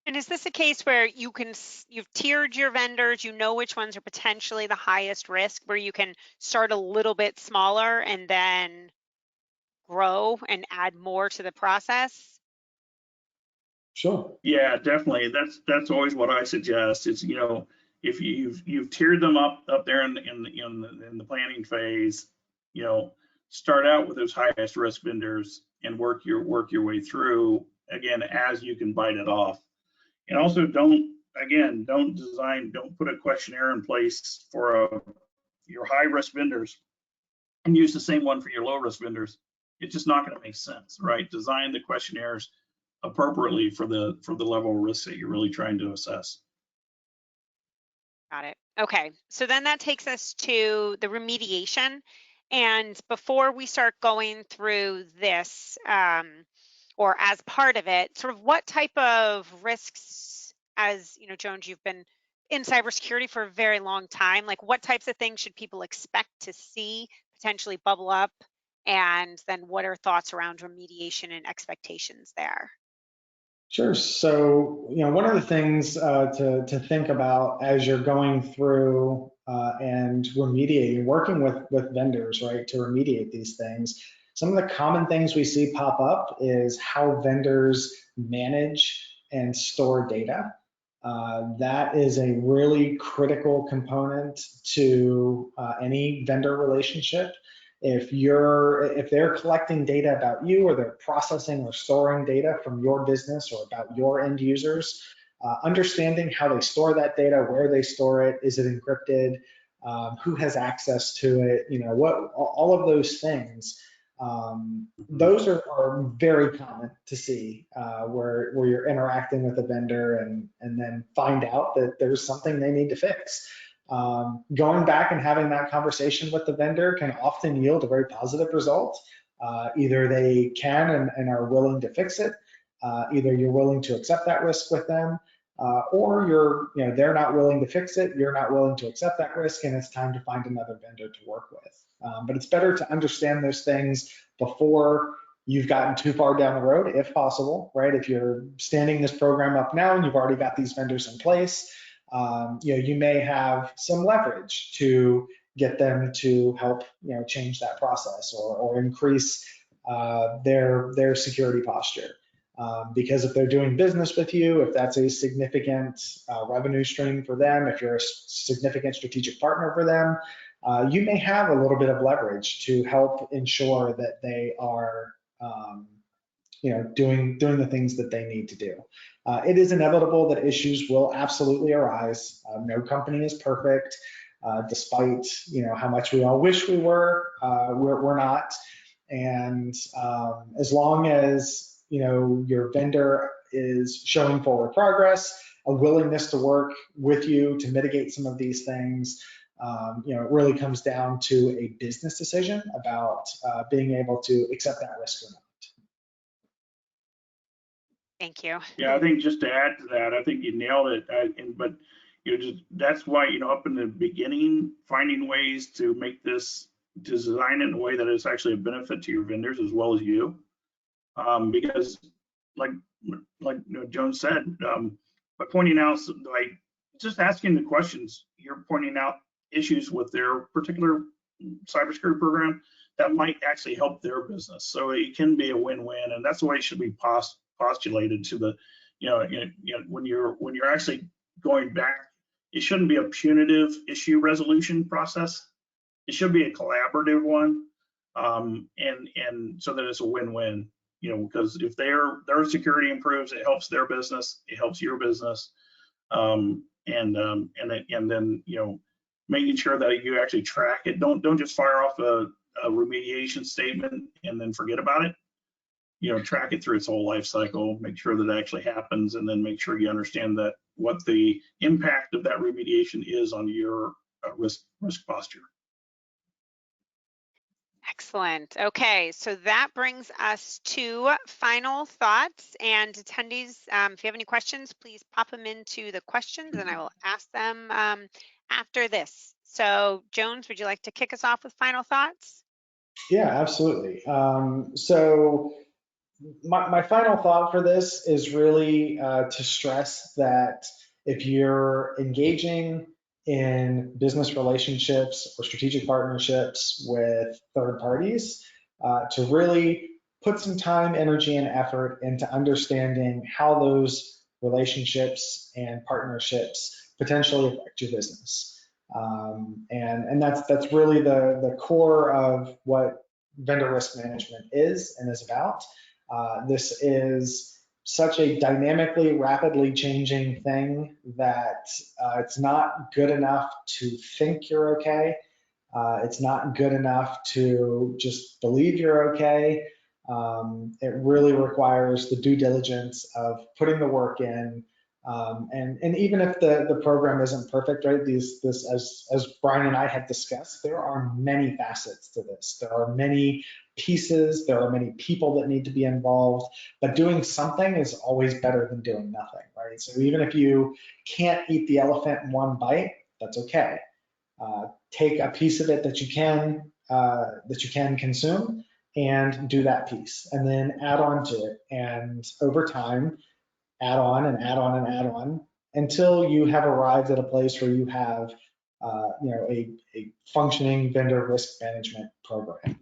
And is this a case where you've tiered your vendors, you know which ones are potentially the highest risk, where you can start a little bit smaller and then grow and add more to the process? Sure. Yeah, definitely. That's always what I suggest. Is, if you've tiered them up there in the planning phase, start out with those highest risk vendors and work your way through, again, as you can bite it off. And also don't put a questionnaire in place for your high risk vendors and use the same one for your low risk vendors. It's just not going to make sense, right? Design the questionnaires appropriately for the level of risk that you're really trying to assess. Got it. Okay, so then that takes us to the remediation. And before we start going through this, or as part of it, sort of what type of risks, as you know, Jones, you've been in cybersecurity for a very long time, like what types of things should people expect to see potentially bubble up? And then what are thoughts around remediation and expectations there? Sure. So, one of the things to think about as you're going through and remediating, working with vendors, right, to remediate these things, some of the common things we see pop up is how vendors manage and store data. That is a really critical component to any vendor relationship. If they're collecting data about you, or they're processing or storing data from your business or about your end users, understanding how they store that data, where they store it, is it encrypted, who has access to it, all of those things. Those are very common to see where you're interacting with a vendor and then find out that there's something they need to fix. Going back and having that conversation with the vendor can often yield a very positive result. Either they can and are willing to fix it, either you're willing to accept that risk with them, or they're not willing to fix it, you're not willing to accept that risk, and it's time to find another vendor to work with. But it's better to understand those things before you've gotten too far down the road, if possible, right? If you're standing this program up now and you've already got these vendors in place, you may have some leverage to get them to help, change that process or increase their security posture. Because if they're doing business with you, if that's a significant revenue stream for them, if you're a significant strategic partner for them, you may have a little bit of leverage to help ensure that they are doing the things that they need to do. It is inevitable that issues will absolutely arise. No company is perfect, despite how much we all wish we were. We're not. And as long as your vendor is showing forward progress, a willingness to work with you to mitigate some of these things, it really comes down to a business decision about being able to accept that risk or not. Thank you. Yeah, I think just to add to that, I think you nailed it. But that's why up in the beginning, finding ways to make this, design it in a way that is actually a benefit to your vendors as well as you, because like Joan said, by pointing out, like just asking the questions, you're pointing out issues with their particular cybersecurity program that might actually help their business. So it can be a win-win, and that's the way it should be postulated to the, when you're actually going back, it shouldn't be a punitive issue resolution process. It should be a collaborative one, and so that it's a win-win. Because if their security improves, it helps their business, it helps your business, and then making sure that you actually track it. Don't just fire off a remediation statement and then forget about it. Track it through its whole life cycle, make sure that it actually happens, and then make sure you understand that what the impact of that remediation is on your risk posture. Excellent. Okay, so that brings us to final thoughts. And attendees, if you have any questions, please pop them into the questions and I will ask them after this. So Jones, would you like to kick us off with final thoughts? Yeah, absolutely. So my final thought for this is really to stress that if you're engaging in business relationships or strategic partnerships with third parties, to really put some time, energy, and effort into understanding how those relationships and partnerships potentially affect your business. And that's really the core of what vendor risk management is and is about. This is such a dynamically, rapidly changing thing that it's not good enough to think you're okay. It's not good enough to just believe you're okay. It really requires the due diligence of putting the work in. And even if the program isn't perfect, right? This as Brian and I had discussed, there are many facets to this. There are many pieces. There are many people that need to be involved. But doing something is always better than doing nothing, right? So even if you can't eat the elephant in one bite, that's okay. Take a piece of it that you can consume and do that piece, and then add on to it. And over time, add on and add on and add on until you have arrived at a place where you have a functioning vendor risk management program.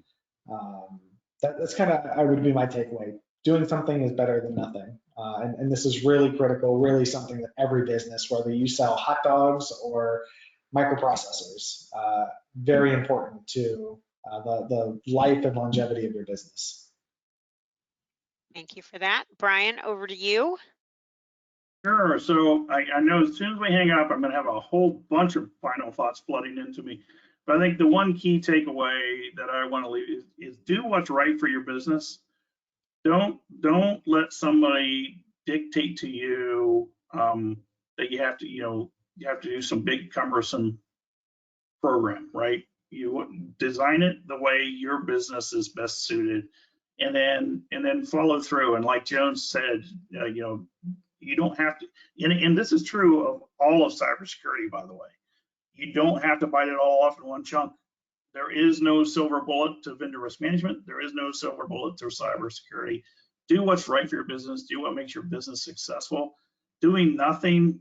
That's kind of, I would be my takeaway. Doing something is better than nothing. And this is really critical, really something that every business, whether you sell hot dogs or microprocessors, very important to the life and longevity of your business. Thank you for that. Brian, over to you. Sure. So I know as soon as we hang up, I'm going to have a whole bunch of final thoughts flooding into me. But I think the one key takeaway that I want to leave is do what's right for your business. Don't let somebody dictate to you that you have to do some big cumbersome program, right? You design it the way your business is best suited, and then follow through. And like Jones said, you don't have to, and this is true of all of cybersecurity, by the way. You don't have to bite it all off in one chunk. There is no silver bullet to vendor risk management. There is no silver bullet to cybersecurity. Do what's right for your business. Do what makes your business successful. Doing nothing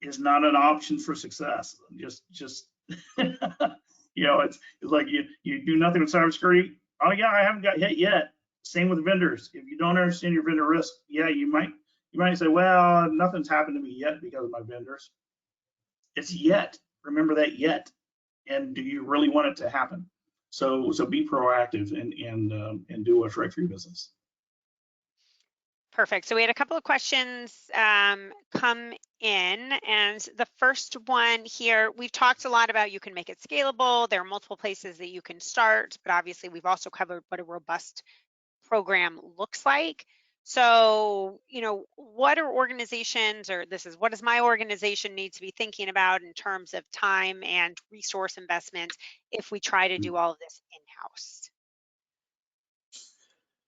is not an option for success. Just it's like you do nothing with cybersecurity. Oh yeah, I haven't got hit yet. Same with vendors. If you don't understand your vendor risk, yeah, you might say, well, nothing's happened to me yet because of my vendors. It's yet. Remember that yet. And do you really want it to happen? So be proactive and do what's right for your business. Perfect. So we had a couple of questions come in, and the first one here, we've talked a lot about you can make it scalable. There are multiple places that you can start, but obviously we've also covered what a robust program looks like. So, what are organizations, or what does my organization need to be thinking about in terms of time and resource investment if we try to do all of this in-house?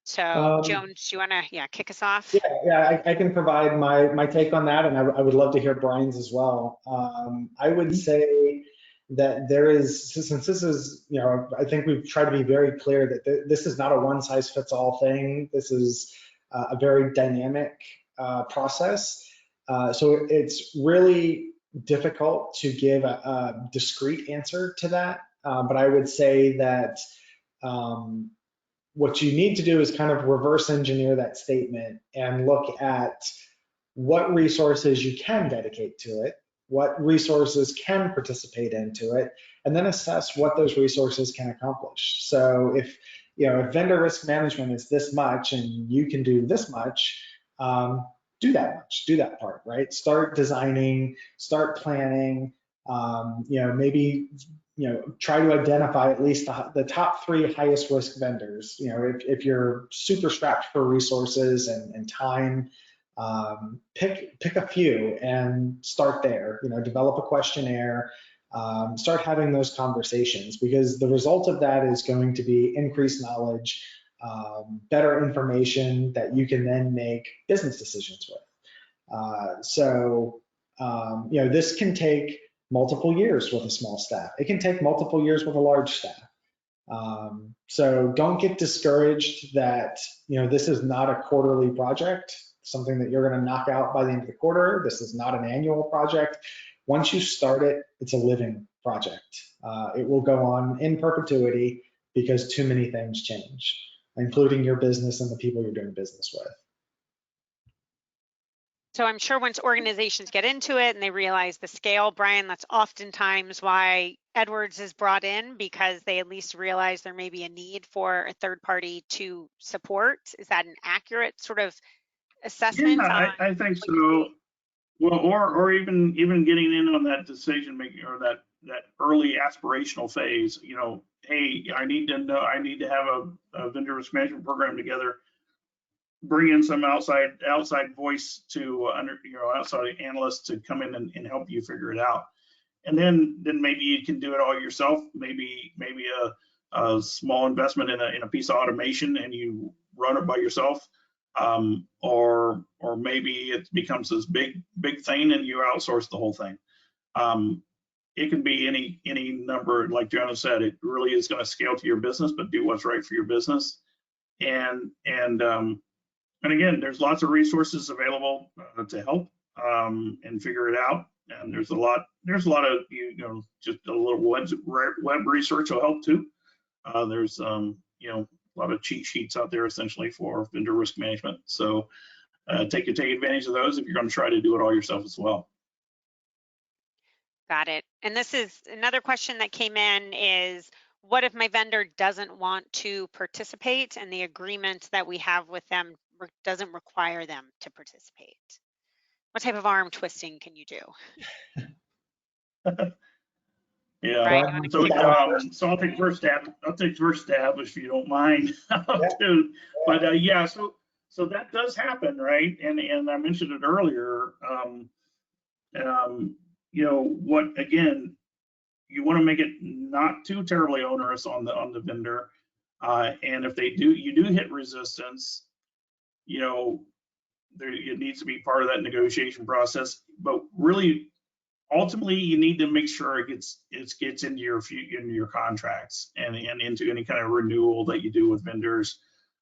So, Jones, do you want to, kick us off? Yeah, I can provide my take on that, and I would love to hear Brian's as well. I would say that there is, since this is, I think we've tried to be very clear that this is not a one-size-fits-all thing. This is a very dynamic process. So it's really difficult to give a discrete answer to that. But I would say that what you need to do is kind of reverse engineer that statement and look at what resources you can dedicate to it, what resources can participate into it, and then assess what those resources can accomplish. So if vendor risk management is this much and you can do this much, do that much, do that part, right? Start designing, start planning, maybe try to identify at least the top 3 highest risk vendors. If you're super strapped for resources and time, pick a few and start there. Develop a questionnaire, start having those conversations, because the result of that is going to be increased knowledge, better information that you can then make business decisions with. This can take multiple years with a small staff. It can take multiple years with a large staff. So don't get discouraged that, this is not a quarterly project, something that you're going to knock out by the end of the quarter. This is not an annual project. Once you start it, it's a living project. It will go on in perpetuity because too many things change, including your business and the people you're doing business with. So I'm sure once organizations get into it and they realize the scale, Brian, that's oftentimes why Edwards is brought in, because they at least realize there may be a need for a third party to support. Is that an accurate sort of assessment? Yeah, I think so. Well, or even getting in on that decision making, or that early aspirational phase. Hey, I need to have a vendor risk management program together. Bring in some outside voice to outside analysts to come in and help you figure it out. And then maybe you can do it all yourself. Maybe a small investment in a piece of automation and you run it by yourself. Or maybe it becomes this big thing and you outsource the whole thing. It can be any number, like Jonah said. It really is going to scale to your business, but do what's right for your business. And again, there's lots of resources available to help and figure it out. And there's a lot of just a little web research will help too. There's a lot of cheat sheets out there essentially for vendor risk management. So take advantage of those if you're going to try to do it all yourself as well. Got it. And this is another question that came in is, what if my vendor doesn't want to participate and the agreement that we have with them doesn't require them to participate? What type of arm twisting can you do? Yeah. Right. So I'll take first stab. If you don't mind. But yeah. So that does happen, right? And I mentioned it earlier. What again? You want to make it not too terribly onerous on the vendor, and if you do hit resistance, it needs to be part of that negotiation process. But really, ultimately, you need to make sure it gets into your contracts and into any kind of renewal that you do with vendors,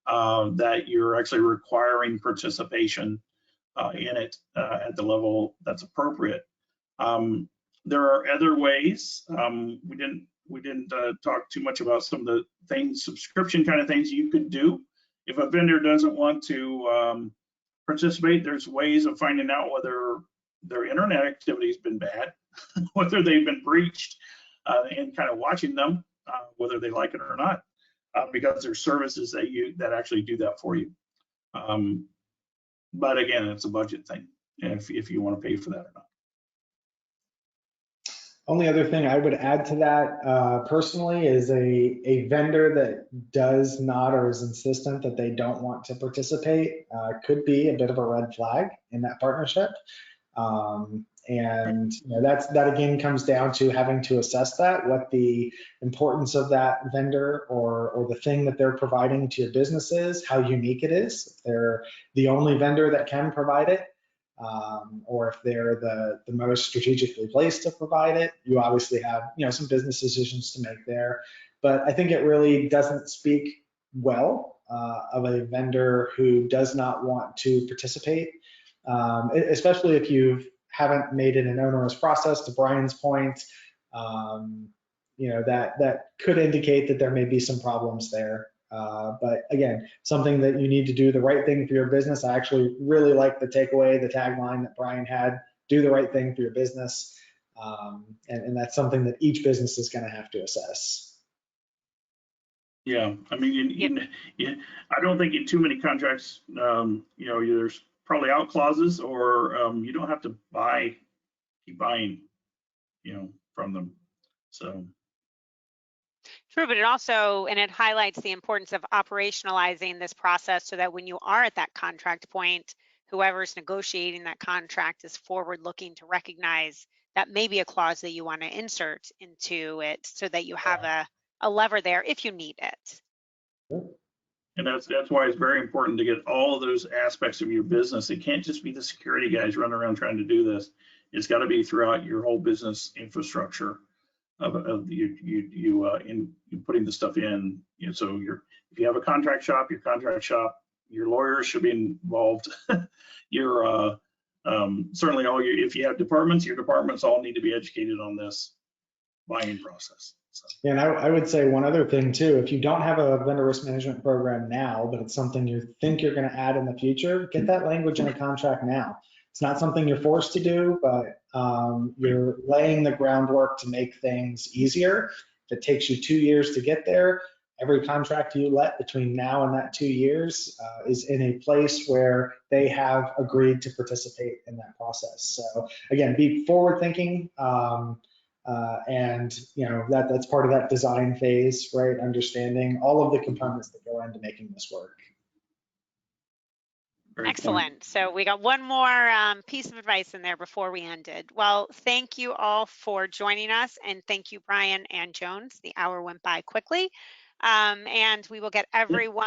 that you're actually requiring participation in it at the level that's appropriate. There are other ways. We didn't talk too much about some of the things, subscription kind of things you could do. If a vendor doesn't want to participate, there's ways of finding out whether their internet activity has been bad, whether they've been breached, and kind of watching them, whether they like it or not, because there's services that actually do that for you. But again, it's a budget thing, if you want to pay for that or not. Only other thing I would add to that personally is a vendor that does not or is insistent that they don't want to participate could be a bit of a red flag in that partnership. And that again comes down to having to assess what the importance of that vendor or the thing that they're providing to your business is, how unique it is, if they're the only vendor that can provide it. Or if they're the most strategically placed to provide it. You obviously have some business decisions to make there, but I think it really doesn't speak well of a vendor who does not want to participate, especially if you haven't made it an onerous process. To Brian's point, that could indicate that there may be some problems there. But again, something that you need to do the right thing for your business. I actually really like the takeaway, the tagline that Brian had, do the right thing for your business. And that's something that each business is going to have to assess. Yeah, I mean, I don't think in too many contracts, there's probably out clauses, or you don't have to keep buying, from them. So. True, but it highlights the importance of operationalizing this process so that when you are at that contract point, whoever's negotiating that contract is forward looking to recognize that may be a clause that you want to insert into it so that you have a lever there if you need it. And that's why it's very important to get all of those aspects of your business. It can't just be the security guys running around trying to do this. It's got to be throughout your whole business infrastructure. of in putting the stuff in. So if you have a contract shop, your lawyers should be involved. Your certainly if you have departments, your departments all need to be educated on this buying process. So. Yeah, and I would say one other thing too, if you don't have a vendor risk management program now, but it's something you think you're going to add in the future, get that language in a contract now. It's not something you're forced to do, but you're laying the groundwork to make things easier. If it takes you 2 years to get there, every contract you let between now and that 2 years is in a place where they have agreed to participate in that process. So again, be forward thinking. And that's part of that design phase, right? Understanding all of the components that go into making this work. Excellent. So we got one more piece of advice in there before we ended. Well, thank you all for joining us, and thank you, Brian and Jones. The hour went by quickly, and we will get everyone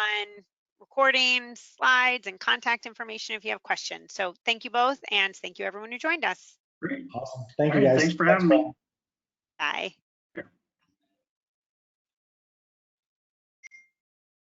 recordings, slides, and contact information if you have questions. So thank you both, and thank you everyone who joined us. Great. Awesome. Thank you, guys. Thanks for having me. Bye.